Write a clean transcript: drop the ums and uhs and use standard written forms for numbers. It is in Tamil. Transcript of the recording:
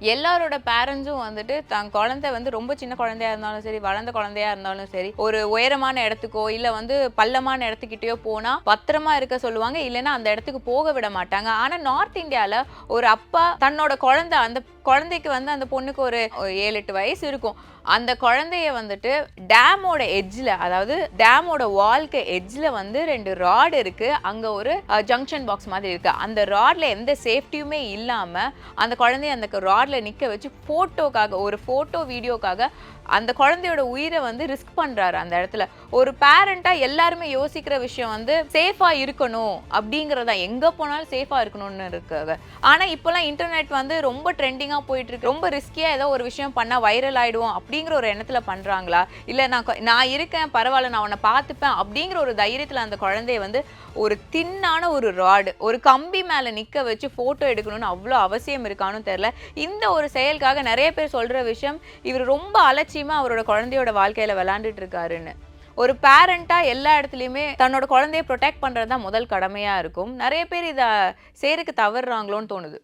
எல்லாரோட பேரண்ட்ஸும் வந்துட்டு தன் குழந்தை வந்து ரொம்ப சின்ன குழந்தையா இருந்தாலும் சரி, வளர்ந்த குழந்தையா இருந்தாலும் சரி, ஒரு உயரமான இடத்துக்கோ இல்ல வந்து பள்ளமான இடத்துக்கிட்டயோ போனா பத்திரமா இருக்க சொல்லுவாங்க. இல்லைன்னா அந்த இடத்துக்கு போக விட மாட்டாங்க. ஆனா நார்த் இந்தியால ஒரு அப்பா தன்னோட குழந்தை அந்த குழந்தைக்கு வந்து அந்த பொண்ணுக்கு ஒரு 7-8 வயசு இருக்கும். அந்த குழந்தைய வந்துட்டு டேமோட எட்ஜ்ல, அதாவது டேமோட வால்க்கு எட்ஜ்ல வந்து 2 ராட் இருக்கு. அங்க ஒரு ஜங்ஷன் பாக்ஸ் மாதிரி இருக்கு. அந்த ராட்ல எந்த சேஃப்டியுமே இல்லாம அந்த குழந்தைய அந்த ராட்ல நிக்க வச்சு போட்டோக்காக, ஒரு போட்டோ வீடியோக்காக அந்த குழந்தையோட உயிரை வந்து ரிஸ்க் பண்றாரு அந்த இடத்துல. ஒரு பேரண்டா எல்லாருமே யோசிக்கிற விஷயம் வந்து சேஃபா இருக்கணும் அப்படிங்கறதா, எங்க போனாலும் சேஃபா இருக்கணும்னு இருக்காங்க. ஆனா இப்பெல்லாம் இன்டர்நெட் வந்து ரொம்ப ட்ரெண்டிங்கா போயிட்டு இருக்கு. ரொம்ப ரிஸ்கியா ஏதோ ஒரு விஷயம் பண்ணா வைரல் ஆயிடுவோம் அப்படிங்கிற ஒரு எண்ணத்துல பண்றாங்களா, இல்ல நான் இருக்கேன் பரவாயில்ல நான் உன்னை பார்த்துப்பேன் அப்படிங்கிற ஒரு தைரியத்துல அந்த குழந்தைய வந்து ஒரு தின்னான ஒரு ராடு, ஒரு கம்பி மேல நிக்க வச்சு போட்டோ எடுக்கணும்னு அவ்வளவு அவசியம் இருக்கான்னு தெரியல. இந்த ஒரு செயலுக்காக நிறைய பேர் சொல்ற விஷயம், இவர் ரொம்ப அலட்சியமா அவரோட குழந்தையோட வாழ்க்கையில விளையாண்டுட்டு இருக்காருன்னு. ஒரு பேரண்டா எல்லா இடத்துலயுமே தன்னோட குழந்தைய ப்ரொடெக்ட் பண்றது தான் முதல் கடமையா இருக்கும். நிறைய பேர் இத செய்யறதுக்கு தவறுறாங்களோன்னு தோணுது.